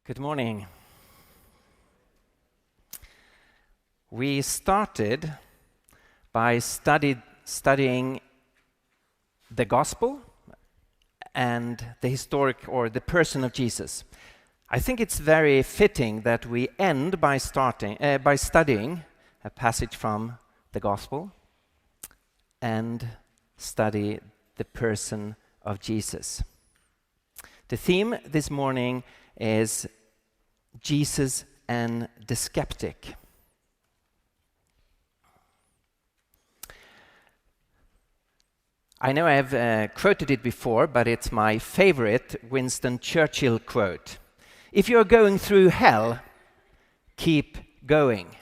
Good morning. We started by studying the gospel and the historic or the person of Jesus. I think it's very fitting that we end by studying a passage from the gospel and study the person of Jesus. The theme this morning is Jesus and the skeptic. I know I have quoted it before, but it's my favorite Winston Churchill quote. If you're going through hell, keep going.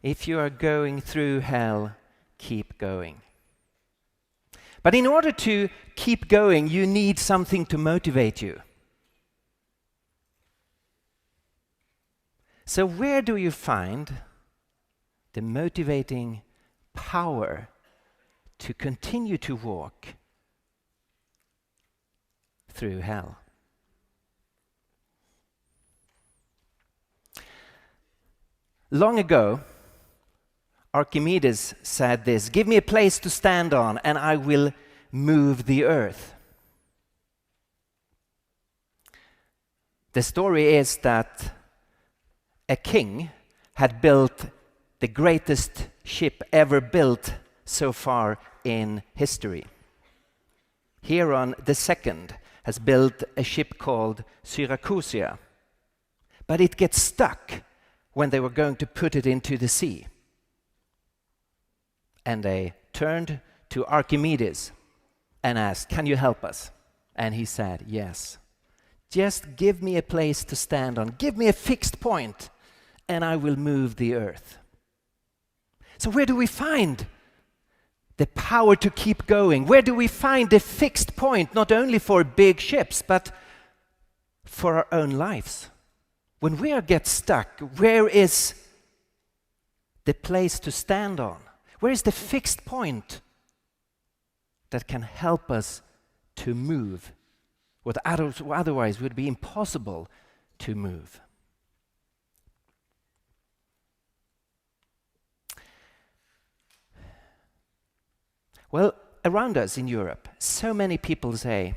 If you are going through hell, keep going. But in order to keep going, you need something to motivate you. So where do you find the motivating power to continue to walk through hell? Long ago, Archimedes said this: "Give me a place to stand on, and I will move the earth." The story is that a king had built the greatest ship ever built so far in history. Hieron II has built a ship called Syracusia, but it gets stuck when they were going to put it into the sea. And they turned to Archimedes and asked, "Can you help us?" And he said, "Yes. Just give me a place to stand on. Give me a fixed point, and I will move the earth." So where do we find the power to keep going? Where do we find the fixed point, not only for big ships, but for our own lives? When we get stuck, where is the place to stand on? Where is the fixed point that can help us to move what otherwise would be impossible to move? Well, around us in Europe, so many people say,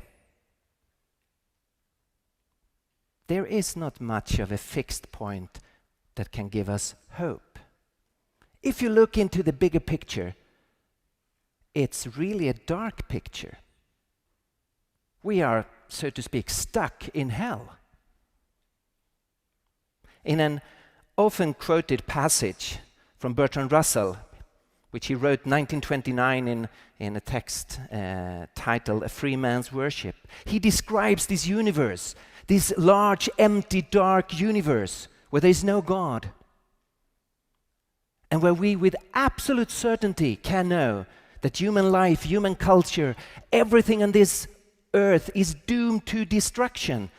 there is not much of a fixed point that can give us hope. If you look into the bigger picture, it's really a dark picture. We are, so to speak, stuck in hell. In an often quoted passage from Bertrand Russell, which he wrote 1929 in a text titled A Free Man's Worship, he describes this universe, this large, empty, dark universe where there is no God, and where we with absolute certainty can know that human life, human culture, everything on this earth is doomed to destruction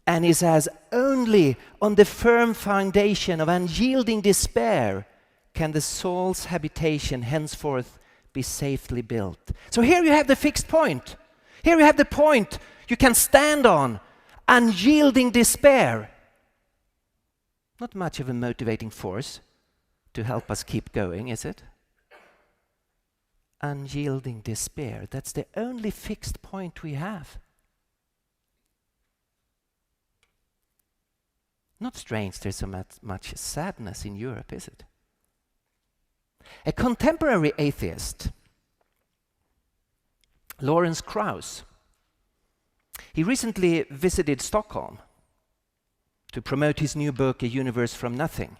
and is as only on the firm foundation of unyielding despair can the soul's habitation henceforth be safely built. So here you have the fixed point. Here you have the point you can stand on, unyielding despair. Not much of a motivating force to help us keep going, is it? Unyielding despair. That's the only fixed point we have. Not strange there's so much sadness in Europe, is it? A contemporary atheist, Lawrence Krauss, he recently visited Stockholm to promote his new book, A Universe from Nothing.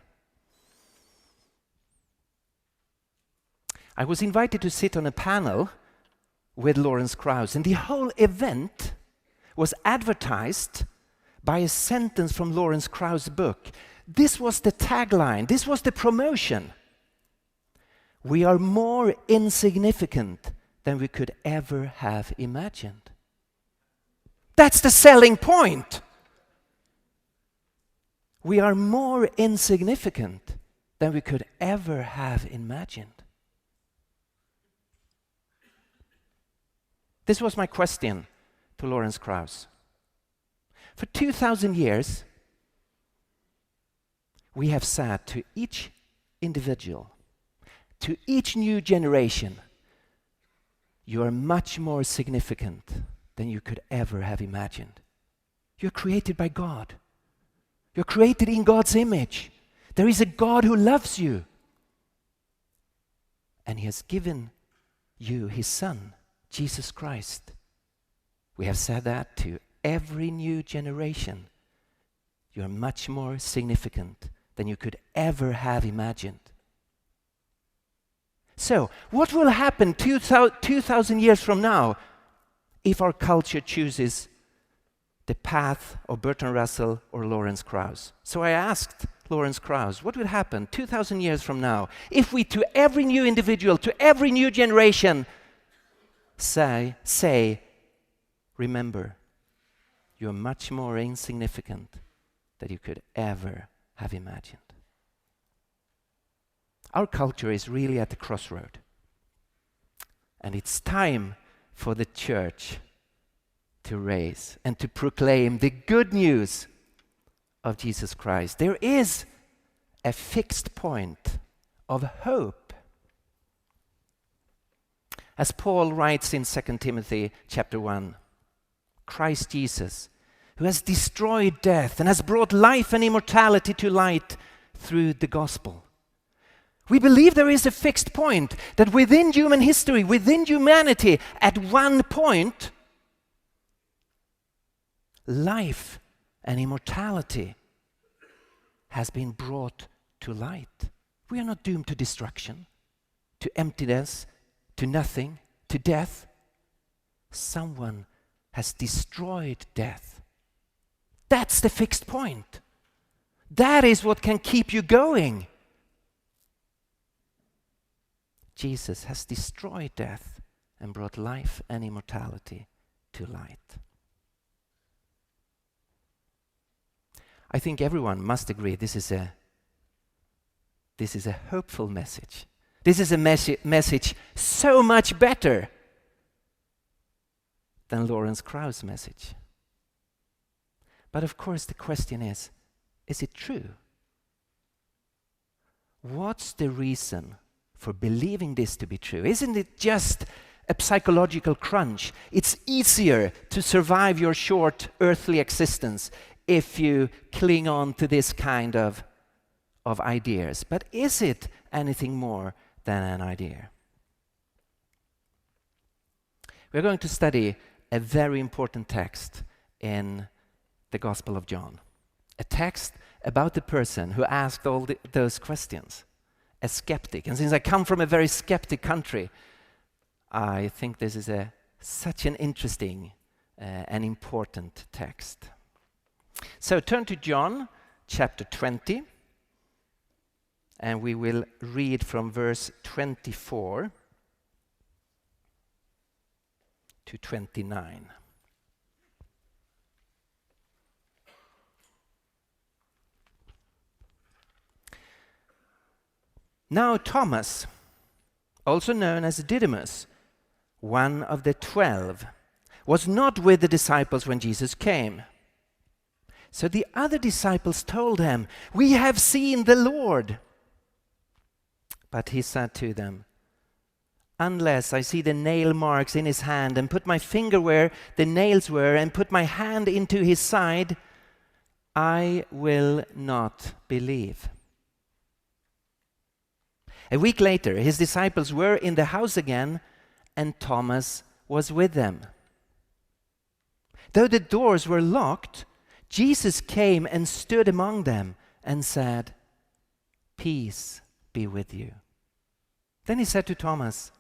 I was invited to sit on a panel with Lawrence Krauss, and the whole event was advertised by a sentence from Lawrence Krauss' book. This was the tagline, this was the promotion. We are more insignificant than we could ever have imagined. That's the selling point. We are more insignificant than we could ever have imagined. This was my question to Lawrence Krauss. For 2,000 years, we have said to each individual, to each new generation, you are much more significant than you could ever have imagined. You're created by God. You're created in God's image. There is a God who loves you. And He has given you His Son, Jesus Christ. We have said that to every new generation. You're much more significant than you could ever have imagined. So, what will happen 2,000 years from now if our culture chooses the path of Bertrand Russell or Lawrence Krauss? So I asked Lawrence Krauss, what would happen 2,000 years from now if we, to every new individual, to every new generation, say, remember, you're much more insignificant than you could ever have imagined. Our culture is really at the crossroad. And it's time for the church to raise and to proclaim the good news of Jesus Christ. There is a fixed point of hope. As Paul writes in 2 Timothy chapter 1, Christ Jesus, who has destroyed death and has brought life and immortality to light through the gospel. We believe there is a fixed point, that within human history, within humanity, at one point, life and immortality has been brought to light. We are not doomed to destruction, to emptiness, to nothing, to death. Someone has destroyed death. That's the fixed point. That is what can keep you going. Jesus has destroyed death and brought life and immortality to light. I think everyone must agree this is a hopeful message. This is a message so much better than Lawrence Krauss' message. But of course the question is it true? What's the reason for believing this to be true? Isn't it just a psychological crunch? It's easier to survive your short earthly existence if you cling on to this kind of ideas. But is it anything more than an idea? We're going to study a very important text in the Gospel of John. A text about the person who asked all those questions. A skeptic. And since I come from a very skeptic country, I think this is such an interesting and important text. So turn to John chapter 20, and we will read from verse 24 to 29. Now Thomas, also known as Didymus, one of the 12, was not with the disciples when Jesus came. So the other disciples told him, "We have seen the Lord." But he said to them, "Unless I see the nail marks in his hand and put my finger where the nails were and put my hand into his side, I will not believe." A week later, his disciples were in the house again, and Thomas was with them. Though the doors were locked, Jesus came and stood among them and said, "Peace be with you." Then he said to Thomas,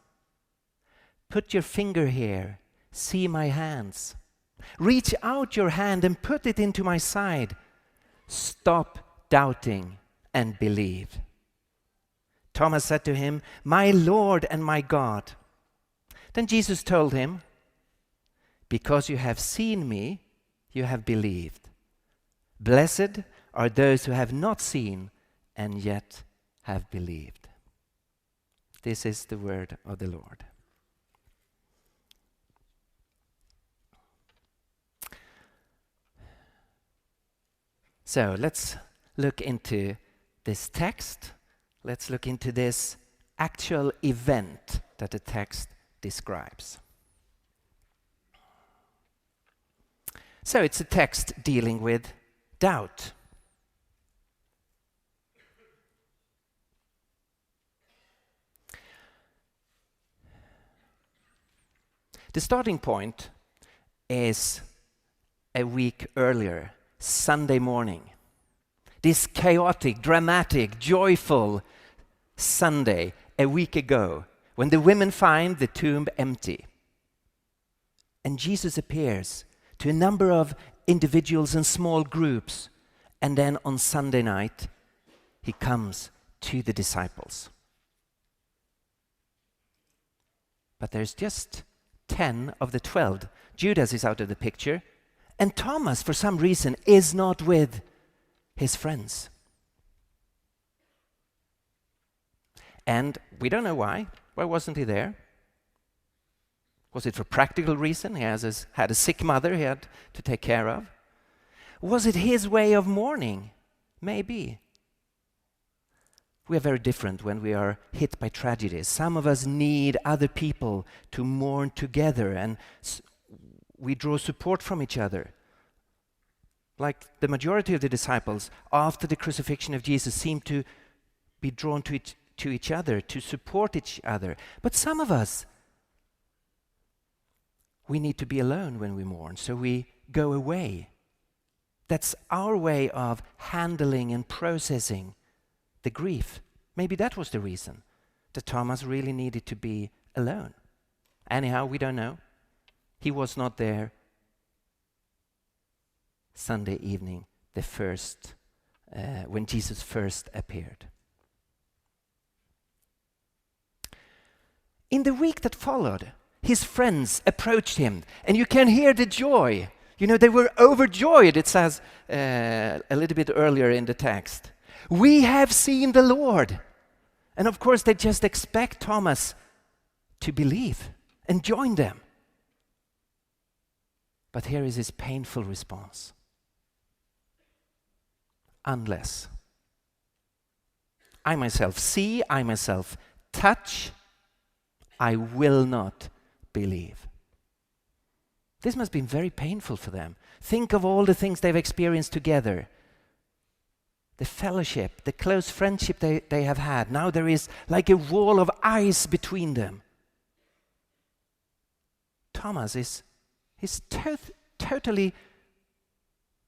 "Put your finger here, see my hands. Reach out your hand and put it into my side. Stop doubting and believe." Thomas said to him, "My Lord and my God." Then Jesus told him, "Because you have seen me, you have believed. Blessed are those who have not seen and yet have believed." This is the word of the Lord. So let's look into this text. Let's look into this actual event that the text describes. So it's a text dealing with doubt. The starting point is a week earlier, Sunday morning. This chaotic, dramatic, joyful Sunday a week ago, when the women find the tomb empty. And Jesus appears to a number of individuals and small groups. And then on Sunday night, he comes to the disciples. But there's just 10 of the 12. Judas is out of the picture. And Thomas, for some reason, is not with his friends. And we don't know why. Why wasn't he there? Was it for practical reason? He had a sick mother he had to take care of. Was it his way of mourning? Maybe. We are very different when we are hit by tragedies. Some of us need other people to mourn together, and we draw support from each other. Like the majority of the disciples, after the crucifixion of Jesus, seem to be drawn to each other, to support each other. But some of us, we need to be alone when we mourn, so we go away. That's our way of handling and processing the grief. Maybe that was the reason that Thomas really needed to be alone. Anyhow, we don't know. He was not there Sunday evening, the first, when Jesus first appeared. In the week that followed, his friends approached him, and you can hear the joy. You know, they were overjoyed, it says a little bit earlier in the text. We have seen the Lord. And of course, they just expect Thomas to believe and join them. But here is his painful response. Unless I myself see, I myself touch, I will not believe. This must have been very painful for them. Think of all the things they've experienced together. The fellowship, the close friendship they have had. Now there is like a wall of ice between them. Thomas is totally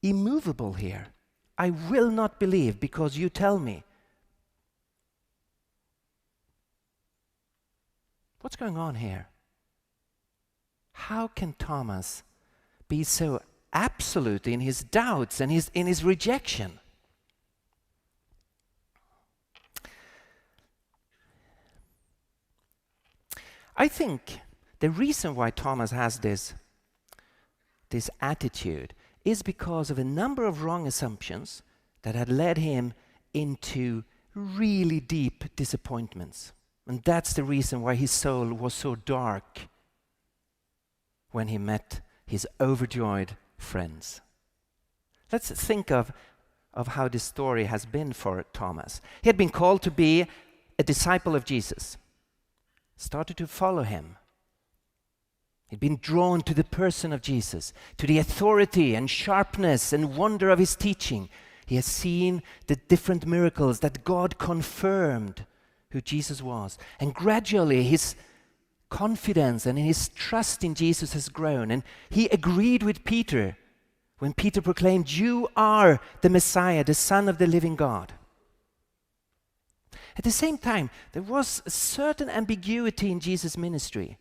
immovable here. I will not believe because you tell me. What's going on here? How can Thomas be so absolute in his doubts and in his rejection? I think the reason why Thomas has this attitude is because of a number of wrong assumptions that had led him into really deep disappointments. And that's the reason why his soul was so dark when he met his overjoyed friends. Let's think of how this story has been for Thomas. He had been called to be a disciple of Jesus, started to follow him. He'd been drawn to the person of Jesus, to the authority and sharpness and wonder of his teaching. He has seen the different miracles that God confirmed who Jesus was. And gradually his confidence and his trust in Jesus has grown. And he agreed with Peter when Peter proclaimed, "You are the Messiah, the Son of the living God." At the same time, there was a certain ambiguity in Jesus' ministry.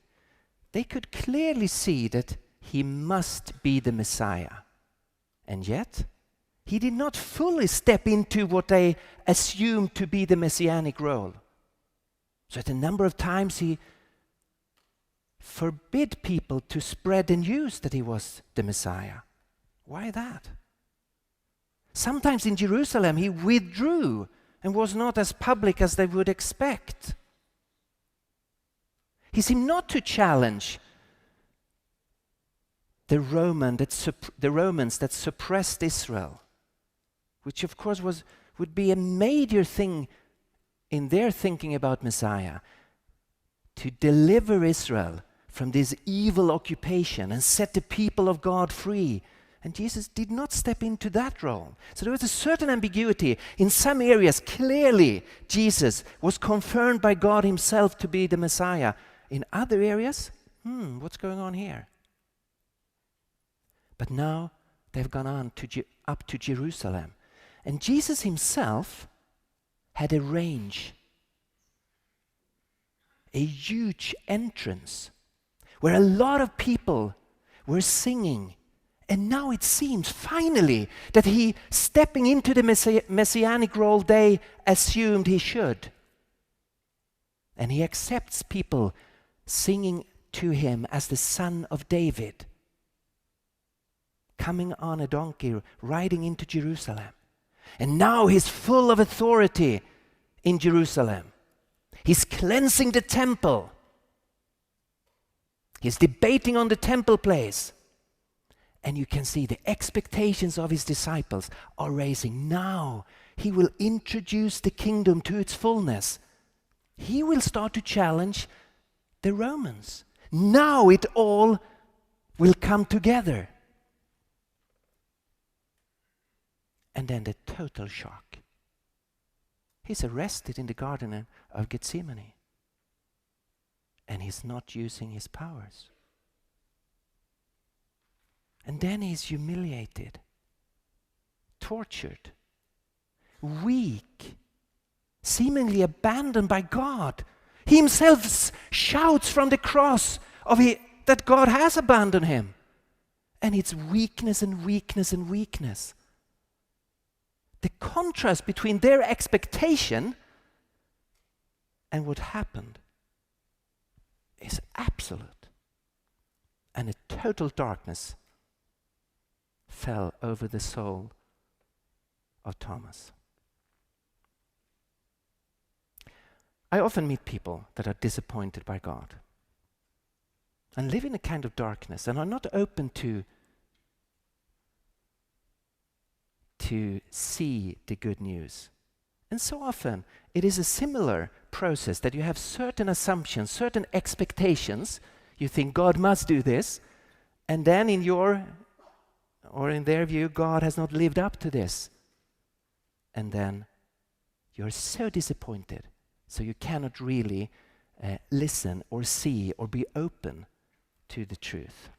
They could clearly see that he must be the Messiah. And yet, he did not fully step into what they assumed to be the messianic role. So at a number of times he forbid people to spread the news that he was the Messiah. Why that? Sometimes in Jerusalem he withdrew and was not as public as they would expect. He seemed not to challenge the Romans that suppressed Israel which of course would be a major thing in their thinking about Messiah, to deliver Israel from this evil occupation and set the people of God free. And Jesus did not step into that role. So there was a certain ambiguity. In some areas, clearly, Jesus was confirmed by God himself to be the Messiah. In other areas, what's going on here? But now they've gone on up to Jerusalem. And Jesus himself had a range, a huge entrance, where a lot of people were singing. And now it seems, finally, that he stepping into the messianic role they assumed he should. And he accepts people singing to him as the Son of David, coming on a donkey, riding into Jerusalem. And now he's full of authority in Jerusalem. He's cleansing the temple. He's debating on the temple place. And you can see the expectations of his disciples are raising. Now he will introduce the kingdom to its fullness. He will start to challenge the Romans. Now it all will come together. And then the total shock. He's arrested in the Garden of Gethsemane. And he's not using his powers. And then he's humiliated, tortured, weak, seemingly abandoned by God. He himself shouts from the cross that God has abandoned him. And it's weakness and weakness and weakness. The contrast between their expectation and what happened is absolute. And a total darkness fell over the soul of Thomas. I often meet people that are disappointed by God and live in a kind of darkness and are not open to see the good news. And so often it is a similar process that you have certain assumptions, certain expectations. You think God must do this, and then in their view, God has not lived up to this. And then you're so disappointed, so you cannot really listen or see or be open to the truth.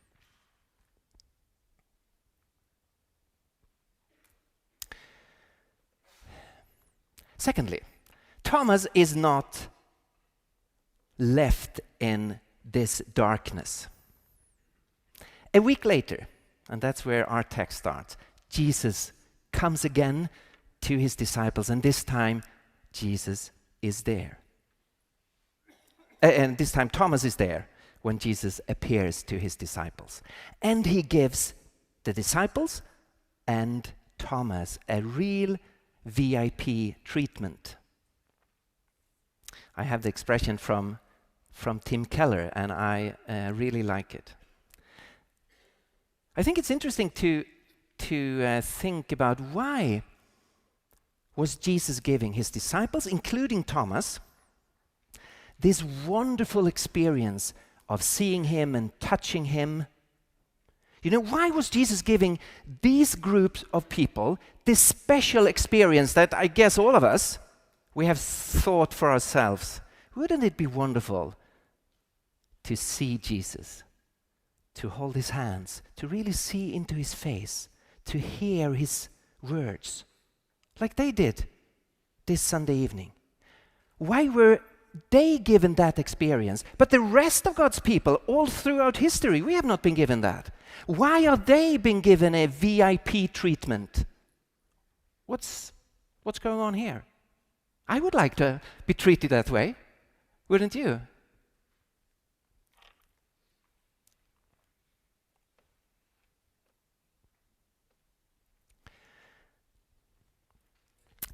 Secondly, Thomas is not left in this darkness. A week later, and that's where our text starts, Jesus comes again to his disciples, and this time Jesus is there. And this time Thomas is there when Jesus appears to his disciples. And he gives the disciples and Thomas a real VIP treatment. I have the expression from Tim Keller, and I really like it. I think it's interesting to think about why was Jesus giving his disciples, including Thomas, this wonderful experience of seeing him and touching him. You know, why was Jesus giving these groups of people this special experience that I guess all of us, we have thought for ourselves? Wouldn't it be wonderful to see Jesus, to hold his hands, to really see into his face, to hear his words, like they did this Sunday evening? Why were they given that experience, but the rest of God's people all throughout history, we have not been given that? Why are they being given a VIP treatment? What's going on here? I would like to be treated that way, wouldn't you?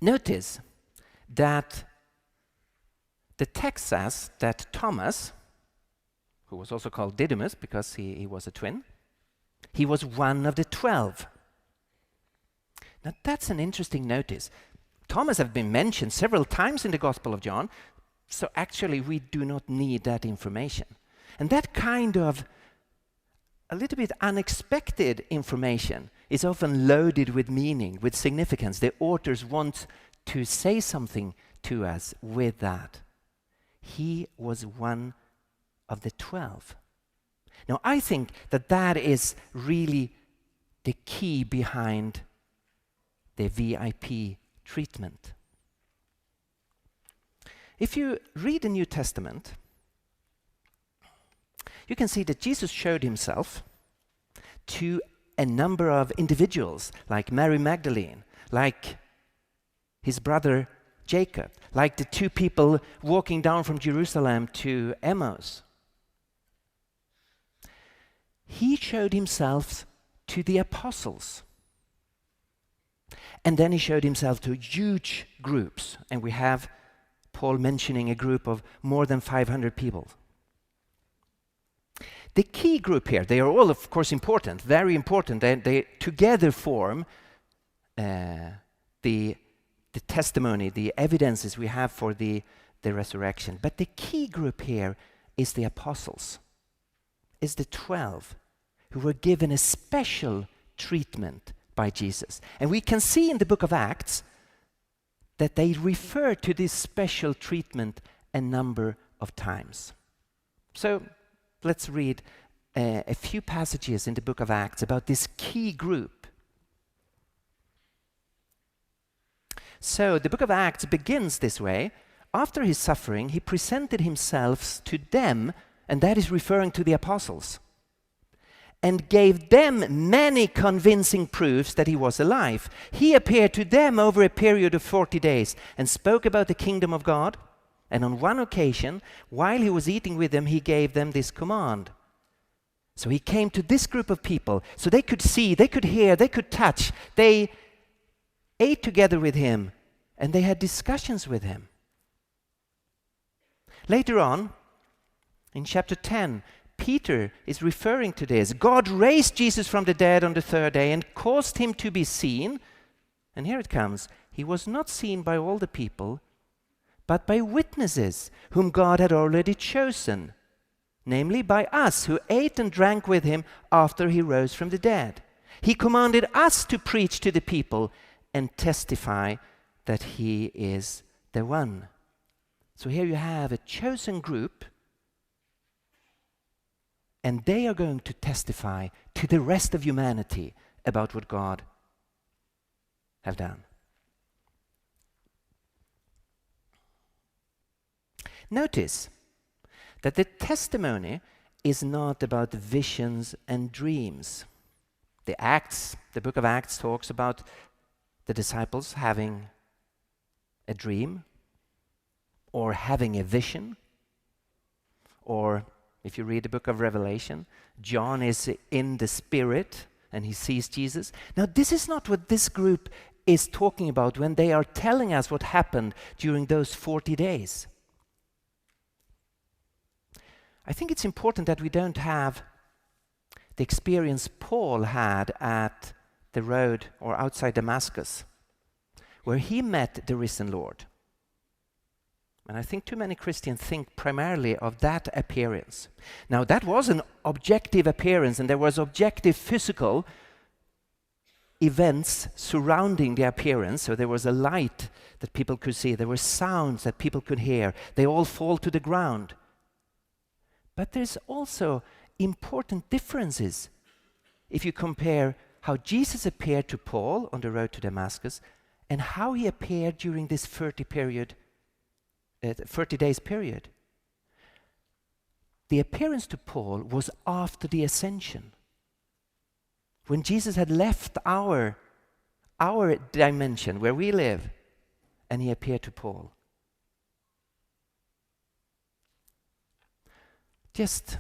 Notice that the text says that Thomas, who was also called Didymus because he was a twin, he was one of the 12. Now that's an interesting notice. Thomas has been mentioned several times in the Gospel of John, so actually we do not need that information. And that kind of a little bit unexpected information is often loaded with meaning, with significance. The authors want to say something to us with that. He was one of the 12. Now, I think that that is really the key behind the VIP treatment. If you read the New Testament, you can see that Jesus showed himself to a number of individuals, like Mary Magdalene, like his brother Jacob, like the two people walking down from Jerusalem to Emmaus. He showed himself to the apostles. And then he showed himself to huge groups. And we have Paul mentioning a group of more than 500 people. The key group here, they are all, of course, important, very important. They together form the testimony, the evidences we have for the resurrection. But the key group here is the apostles, is the 12, who were given a special treatment by Jesus. And we can see in the book of Acts that they refer to this special treatment a number of times. So let's read a few passages in the book of Acts about this key group. So the book of Acts begins this way. After his suffering, he presented himself to them, and that is referring to the apostles, and gave them many convincing proofs that he was alive. He appeared to them over a period of 40 days and spoke about the kingdom of God. And on one occasion, while he was eating with them, he gave them this command. So he came to this group of people, so they could see, they could hear, they could touch. They ate together with him, and they had discussions with him. Later on, in chapter 10, Peter is referring to this. God raised Jesus from the dead on the third day and caused him to be seen. And here it comes. He was not seen by all the people, but by witnesses whom God had already chosen, namely by us who ate and drank with him after he rose from the dead. He commanded us to preach to the people and testify that he is the one. So here you have a chosen group, and they are going to testify to the rest of humanity about what God have done. Notice that the testimony is not about visions and dreams. The book of Acts talks about the disciples having a dream or having a vision. Or if you read the book of Revelation, John is in the Spirit and he sees Jesus. Now, this is not what this group is talking about when they are telling us what happened during those 40 days. I think it's important that we don't have the experience Paul had at the road or outside Damascus, where he met the risen Lord. And I think too many Christians think primarily of that appearance. Now, that was an objective appearance, and there was objective physical events surrounding the appearance. So there was a light that people could see. There were sounds that people could hear. They all fall to the ground. But there's also important differences if you compare how Jesus appeared to Paul on the road to Damascus and how he appeared during this 30 days period. The appearance to Paul was after the ascension, when Jesus had left our dimension where we live, and he appeared to Paul. Just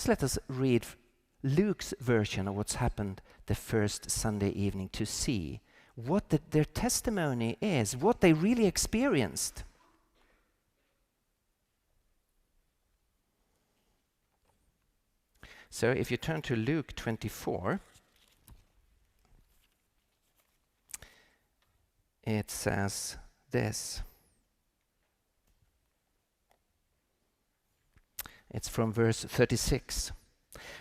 let us read Luke's version of what's happened the first Sunday evening to see what their testimony is, what they really experienced. So if you turn to Luke 24, it says this. It's from verse 36.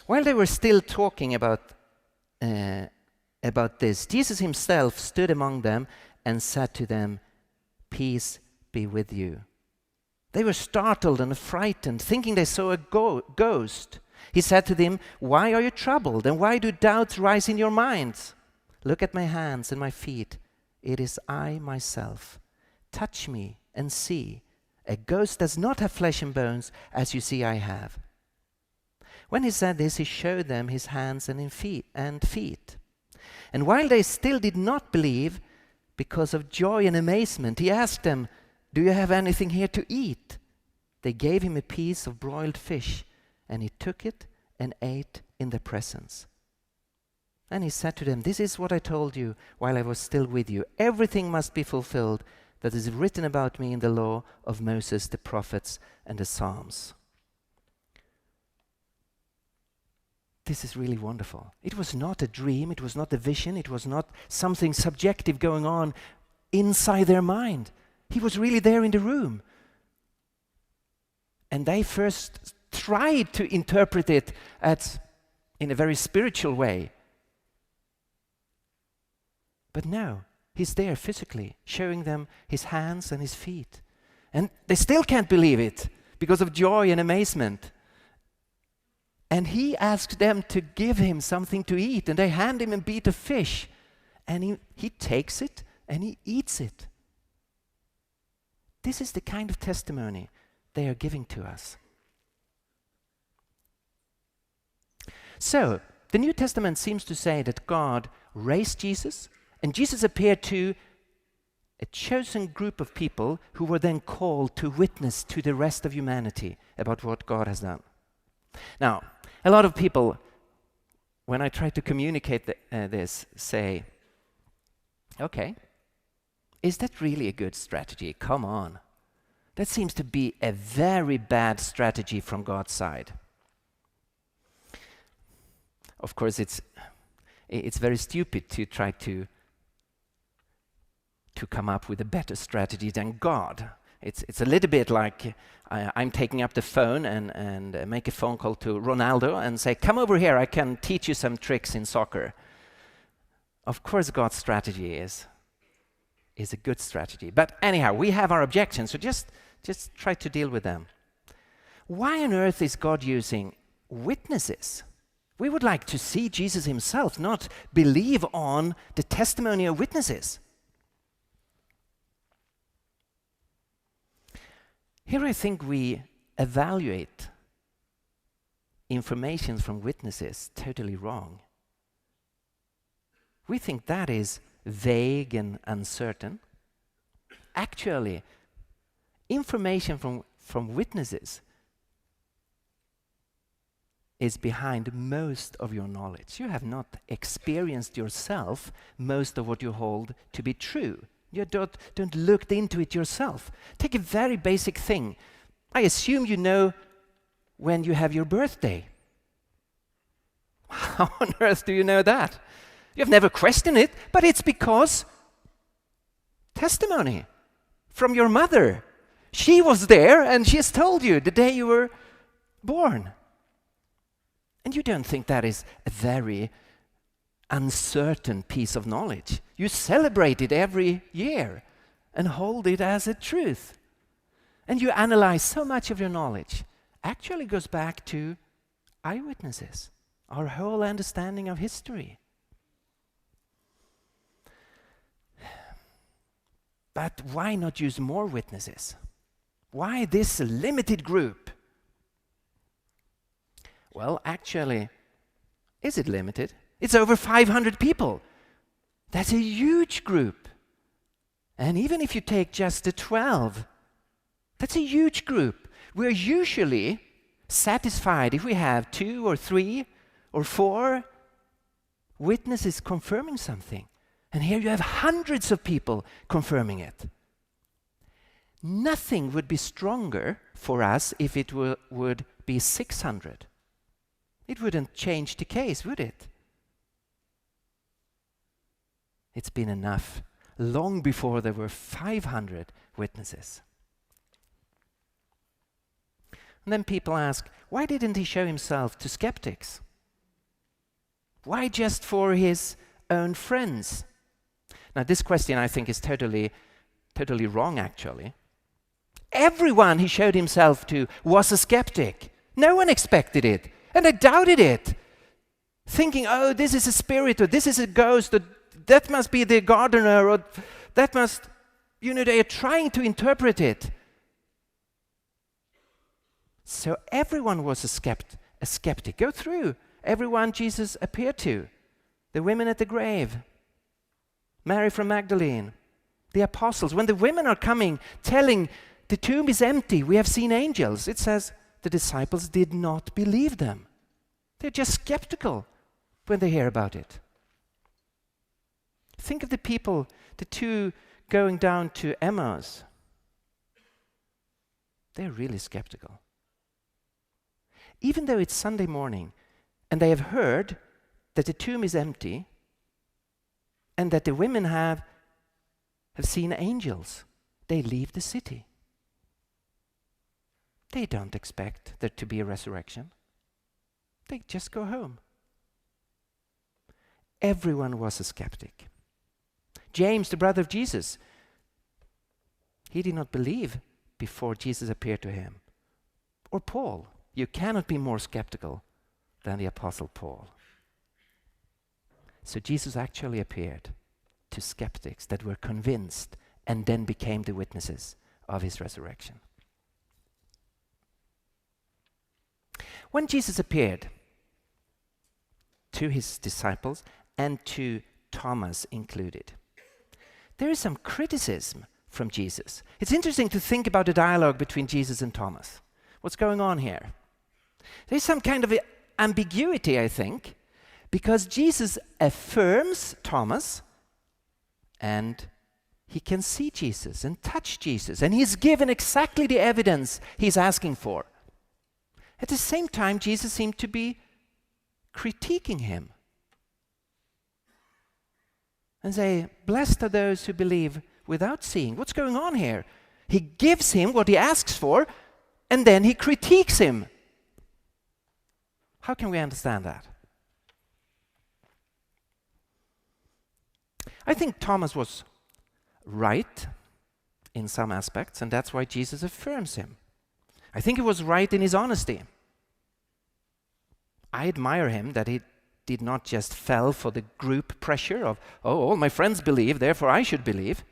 While they were still talking about this, Jesus himself stood among them and said to them, "Peace be with you." They were startled and frightened, thinking they saw a ghost. He said to them, "Why are you troubled, and why do doubts rise in your minds? Look at my hands and my feet. It is I myself. Touch me and see. A ghost does not have flesh and bones, as you see I have." When he said this, he showed them his hands and feet. And while they still did not believe, because of joy and amazement, he asked them, "Do you have anything here to eat?" They gave him a piece of broiled fish, and he took it and ate in their presence. And he said to them, "This is what I told you while I was still with you. Everything must be fulfilled that is written about me in the law of Moses, the prophets, and the Psalms." This is really wonderful. It was not a dream, it was not a vision, it was not something subjective going on inside their mind. He was really there in the room. And they first tried to interpret it in a very spiritual way. But no, he's there physically, showing them his hands and his feet. And they still can't believe it because of joy and amazement. And he asked them to give him something to eat, and they hand him a bit of fish. And he takes it and he eats it. This is the kind of testimony they are giving to us. So, the New Testament seems to say that God raised Jesus, and Jesus appeared to a chosen group of people who were then called to witness to the rest of humanity about what God has done. Now, a lot of people, when I try to communicate this, say, "Okay, is that really a good strategy? Come on. That seems to be a very bad strategy from God's side." Of course, it's very stupid to try to come up with a better strategy than God. It's a little bit like I'm taking up the phone and make a phone call to Ronaldo and say, "Come over here, I can teach you some tricks in soccer." Of course, God's strategy is a good strategy. But anyhow, we have our objections, so just try to deal with them. Why on earth is God using witnesses? We would like to see Jesus himself, not believe on the testimony of witnesses. Here I think we evaluate information from witnesses totally wrong. We think that is vague and uncertain. Actually, information from witnesses is behind most of your knowledge. You have not experienced yourself most of what you hold to be true. You don't look into it yourself. Take a very basic thing. I assume you know when you have your birthday. How on earth do you know that? You've never questioned it, but it's because testimony from your mother. She was there and she has told you the day you were born. And you don't think that is a very uncertain piece of knowledge. You celebrate it every year and hold it as a truth. And you analyze so much of your knowledge. Actually goes back to eyewitnesses, our whole understanding of history. But why not use more witnesses? Why this limited group? Well, actually, is it limited? It's over 500 people. That's a huge group. And even if you take just the 12, that's a huge group. We're usually satisfied if we have 2 or 3 or 4 witnesses confirming something. And here you have hundreds of people confirming it. Nothing would be stronger for us if it would be 600. It wouldn't change the case, would it? It's been enough long before there were 500 witnesses. And then people ask, why didn't he show himself to skeptics? Why just for his own friends? Now, this question I think is totally wrong, actually. Everyone he showed himself to was a skeptic. No one expected it, and they doubted it, thinking, oh, this is a spirit, or this is a ghost, or that must be the gardener, or that must, they are trying to interpret it. So everyone was a skeptic. Go through everyone Jesus appeared to. The women at the grave, Mary from Magdalene, the apostles. When the women are coming, telling the tomb is empty, we have seen angels, it says the disciples did not believe them. They're just skeptical when they hear about it. Think of the people, the two going down to Emmaus. They're really skeptical. Even though it's Sunday morning and they have heard that the tomb is empty and that the women have seen angels, they leave the city. They don't expect there to be a resurrection. They just go home. Everyone was a skeptic. James, the brother of Jesus, he did not believe before Jesus appeared to him. Or Paul. You cannot be more skeptical than the Apostle Paul. So Jesus actually appeared to skeptics that were convinced and then became the witnesses of his resurrection. When Jesus appeared to his disciples and to Thomas included, there is some criticism from Jesus. It's interesting to think about the dialogue between Jesus and Thomas. What's going on here? There's some kind of ambiguity, I think, because Jesus affirms Thomas and he can see Jesus and touch Jesus, and he's given exactly the evidence he's asking for. At the same time, Jesus seemed to be critiquing him and say, blessed are those who believe without seeing. What's going on here? He gives him what he asks for, and then he critiques him. How can we understand that? I think Thomas was right in some aspects, and that's why Jesus affirms him. I think he was right in his honesty. I admire him that he did not just fell for the group pressure of, oh, all my friends believe, therefore I should believe.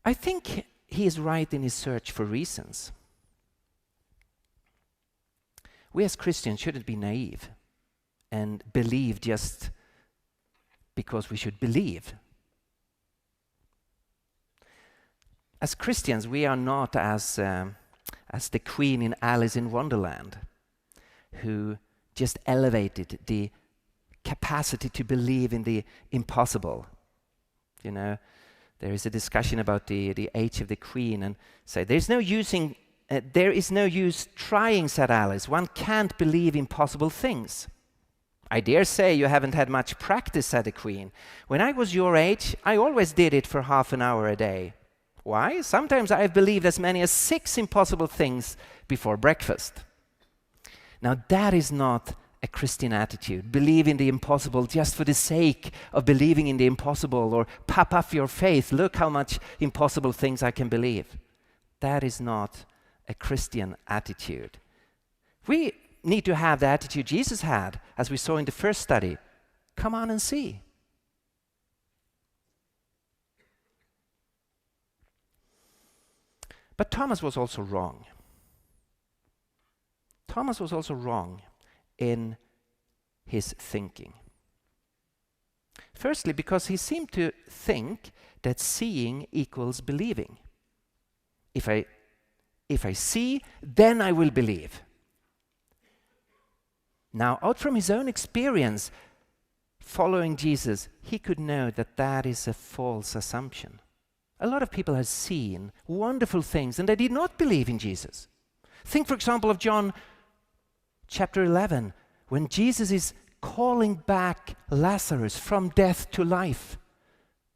I think he is right in his search for reasons. We as Christians shouldn't be naive and believe just because we should believe. As Christians, we are not as the queen in Alice in Wonderland, who just elevated the capacity to believe in the impossible. There is a discussion about the age of the queen, and say there is no use trying, said Alice. One can't believe impossible things. I dare say you haven't had much practice, said the queen. When I was your age, I always did it for half an hour a day. Why? Sometimes I've believed as many as 6 impossible things before breakfast. Now that is not a Christian attitude. Believe in the impossible just for the sake of believing in the impossible, or pop up your faith. Look how much impossible things I can believe. That is not a Christian attitude. We need to have the attitude Jesus had, as we saw in the first study. Come on and see. But Thomas was also wrong. Thomas was also wrong in his thinking. Firstly, because he seemed to think that seeing equals believing. If I see, then I will believe. Now, out from his own experience following Jesus, he could know that that is a false assumption. A lot of people have seen wonderful things and they did not believe in Jesus. Think, for example, of John chapter 11, when Jesus is calling back Lazarus from death to life.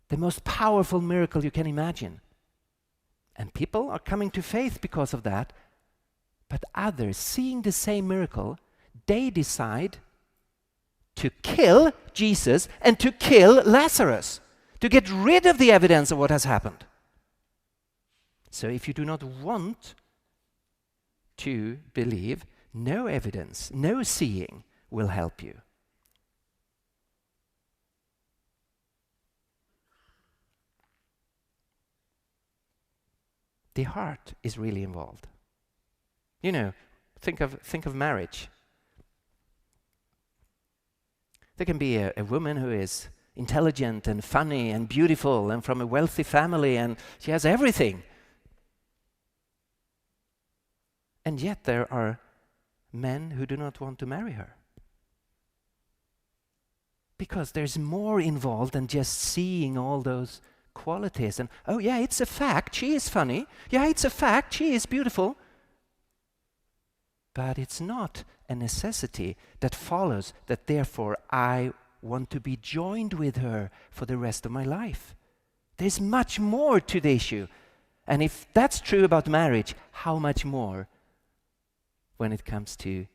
The most powerful miracle you can imagine. And people are coming to faith because of that. But others, seeing the same miracle, they decide to kill Jesus and to kill Lazarus, to get rid of the evidence of what has happened. So if you do not want to believe, no evidence, no seeing will help you. The heart is really involved. You know, think of marriage. There can be a woman who is intelligent and funny and beautiful and from a wealthy family and she has everything. And yet there are men who do not want to marry her. Because there's more involved than just seeing all those qualities. And, oh yeah, it's a fact, she is funny. Yeah, it's a fact, she is beautiful. But it's not a necessity that follows that therefore I want to be joined with her for the rest of my life. There's much more to the issue. And if that's true about marriage, how much more when it comes to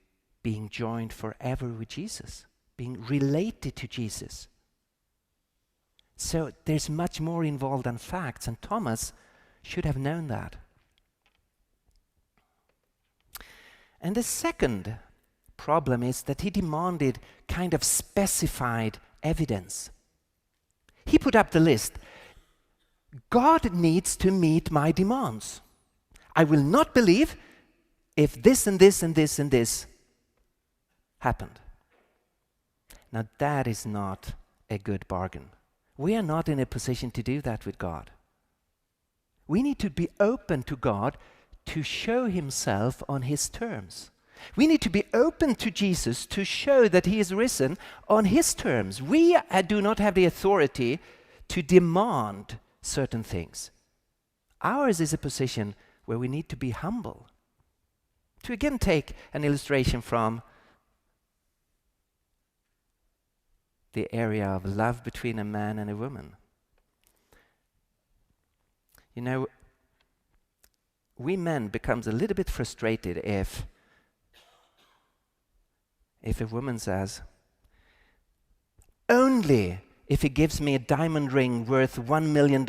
being joined forever with Jesus, being related to Jesus. So there's much more involved than facts, and Thomas should have known that. And the second problem is that he demanded kind of specified evidence. He put up the list. God needs to meet my demands. I will not believe if this and this and this and this happened. Now that is not a good bargain. We are not in a position to do that with God. We need to be open to God to show himself on his terms. We need to be open to Jesus to show that he is risen on his terms. We do not have the authority to demand certain things. Ours is a position where we need to be humble. To again take an illustration from the area of love between a man and a woman. You know, we men becomes a little bit frustrated if a woman says, only if he gives me a diamond ring worth $1 million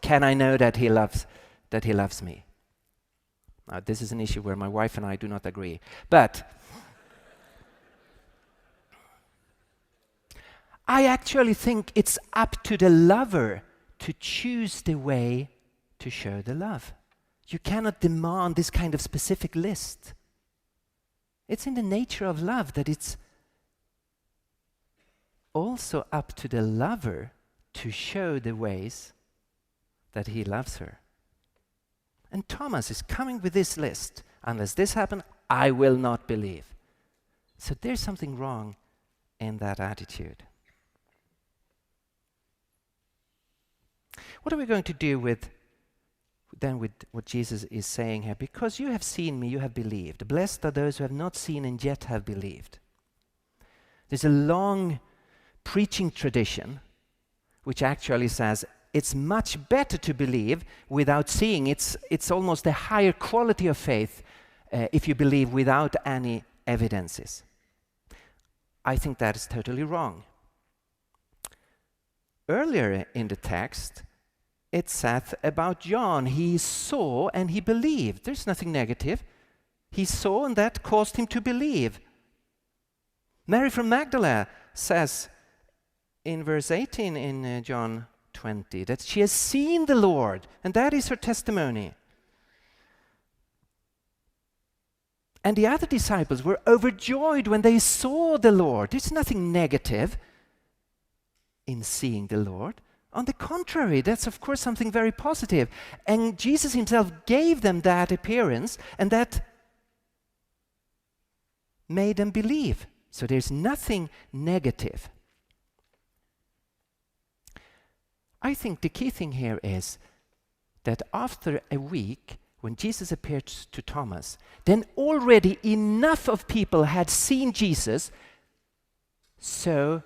can I know that he loves me. Now, this is an issue where my wife and I do not agree. But I actually think it's up to the lover to choose the way to show the love. You cannot demand this kind of specific list. It's in the nature of love that it's also up to the lover to show the ways that he loves her. And Thomas is coming with this list. Unless this happens, I will not believe. So there's something wrong in that attitude. What are we going to do with what Jesus is saying here? Because you have seen me, you have believed. Blessed are those who have not seen and yet have believed. There's a long preaching tradition which actually says it's much better to believe without seeing. It's almost a higher quality of faith if you believe without any evidences. I think that is totally wrong. Earlier in the text, it said about John, he saw and he believed. There's nothing negative. He saw and that caused him to believe. Mary from Magdala says in verse 18 in John 20 that she has seen the Lord, and that is her testimony. And the other disciples were overjoyed when they saw the Lord. There's nothing negative in seeing the Lord. On the contrary, that's of course something very positive. And Jesus himself gave them that appearance, and that made them believe. So there's nothing negative. I think the key thing here is that after a week, when Jesus appeared to Thomas, then already enough of people had seen Jesus So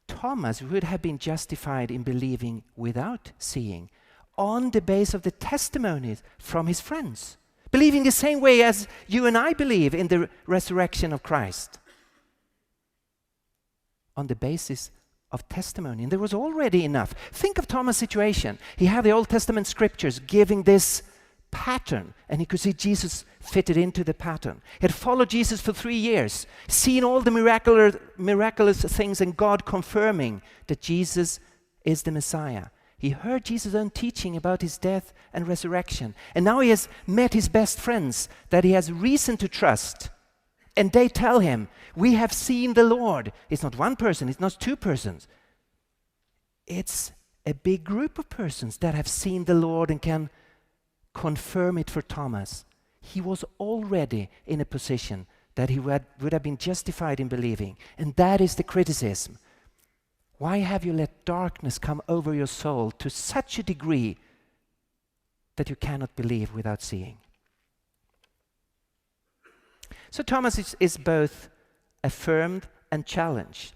Thomas would have been justified in believing without seeing, on the basis of the testimonies from his friends, believing the same way as you and I believe in the resurrection of Christ, on the basis of testimony. And there was already enough. Think of Thomas' situation. He had the Old Testament scriptures giving this pattern, and he could see Jesus fitted into the pattern. He had followed Jesus for 3 years, seen all the miraculous things, and God confirming that Jesus is the Messiah. He heard Jesus' own teaching about his death and resurrection. And now he has met his best friends that he has reason to trust. And they tell him, we have seen the Lord. It's not one person, it's not two persons. It's a big group of persons that have seen the Lord and can confirm it for Thomas. He was already in a position that he would have been justified in believing. And that is the criticism. Why have you let darkness come over your soul to such a degree that you cannot believe without seeing? So Thomas is both affirmed and challenged.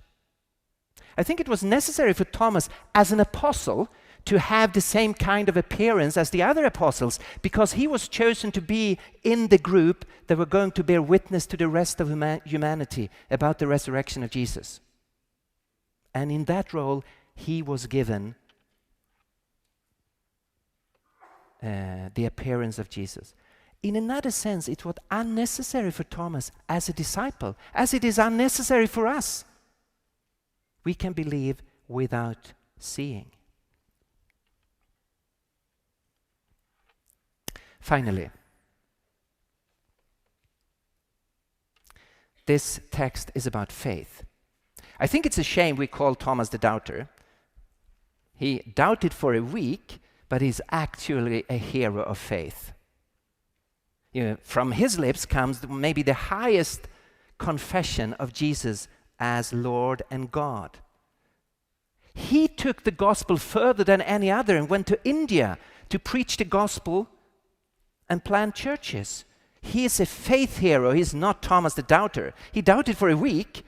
I think it was necessary for Thomas as an apostle to have the same kind of appearance as the other apostles, because he was chosen to be in the group that were going to bear witness to the rest of humanity about the resurrection of Jesus. And in that role, he was given the appearance of Jesus. In another sense, it was unnecessary for Thomas as a disciple, as it is unnecessary for us. We can believe without seeing. Finally, this text is about faith. I think it's a shame we call Thomas the doubter. He doubted for a week, but he's actually a hero of faith. From his lips comes maybe the highest confession of Jesus as Lord and God. He took the gospel further than any other and went to India to preach the gospel and plant churches. He is a faith hero. He's not Thomas the doubter. He doubted for a week,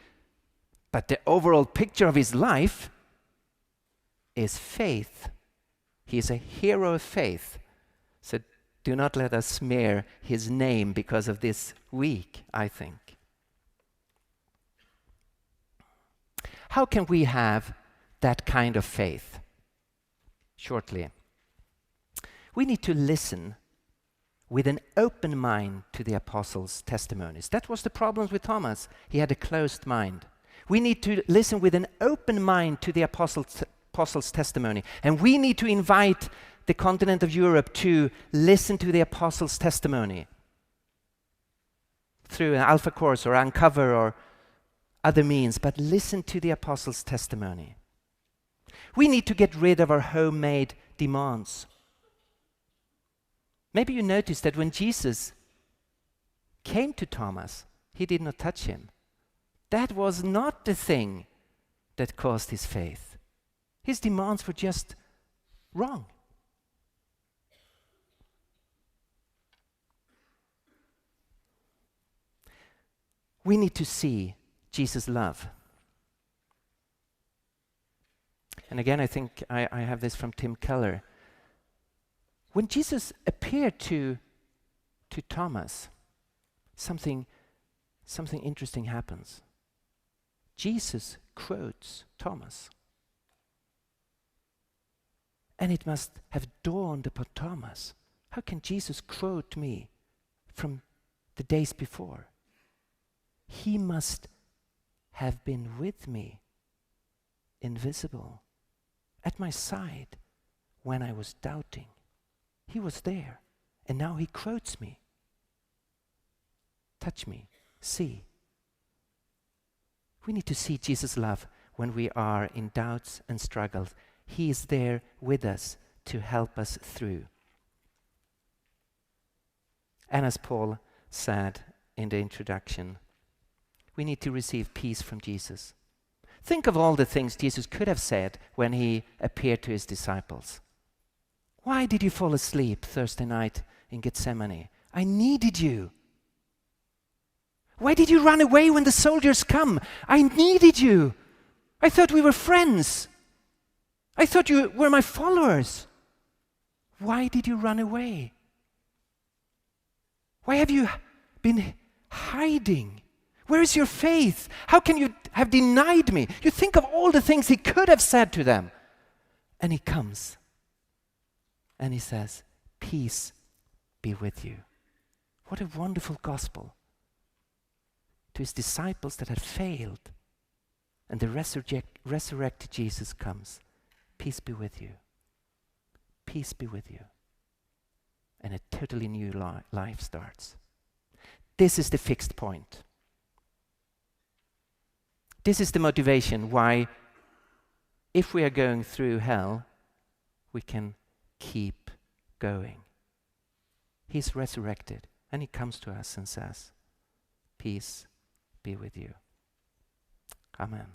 but the overall picture of his life is faith. He is a hero of faith. So do not let us smear his name because of this week, I think. How can we have that kind of faith? Shortly, we need to listen with an open mind to the apostles' testimonies. That was the problem with Thomas. He had a closed mind. We need to listen with an open mind to the apostles' testimony. And we need to invite the continent of Europe to listen to the apostles' testimony through an Alpha course or Uncover or other means, but listen to the apostles' testimony. We need to get rid of our homemade demands. Maybe you noticed that when Jesus came to Thomas, he did not touch him. That was not the thing that caused his faith. His demands were just wrong. We need to see Jesus' love. And again, I think I have this from Tim Keller. When Jesus appeared to Thomas, something interesting happens. Jesus quotes Thomas. And it must have dawned upon Thomas, how can Jesus quote me from the days before? He must have been with me, invisible, at my side when I was doubting. He was there, and now he quotes me. Touch me, see. We need to see Jesus' love when we are in doubts and struggles. He is there with us to help us through. And as Paul said in the introduction, we need to receive peace from Jesus. Think of all the things Jesus could have said when he appeared to his disciples. Why did you fall asleep Thursday night in Gethsemane? I needed you. Why did you run away when the soldiers come? I needed you. I thought we were friends. I thought you were my followers. Why did you run away? Why have you been hiding? Where is your faith? How can you have denied me? You think of all the things he could have said to them. And he comes and he says, peace be with you. What a wonderful gospel to his disciples that had failed. And the resurrected Jesus comes. Peace be with you. Peace be with you. And a totally new life starts. This is the fixed point. This is the motivation why, if we are going through hell, we can keep going. He's resurrected, and he comes to us and says, peace be with you. Amen.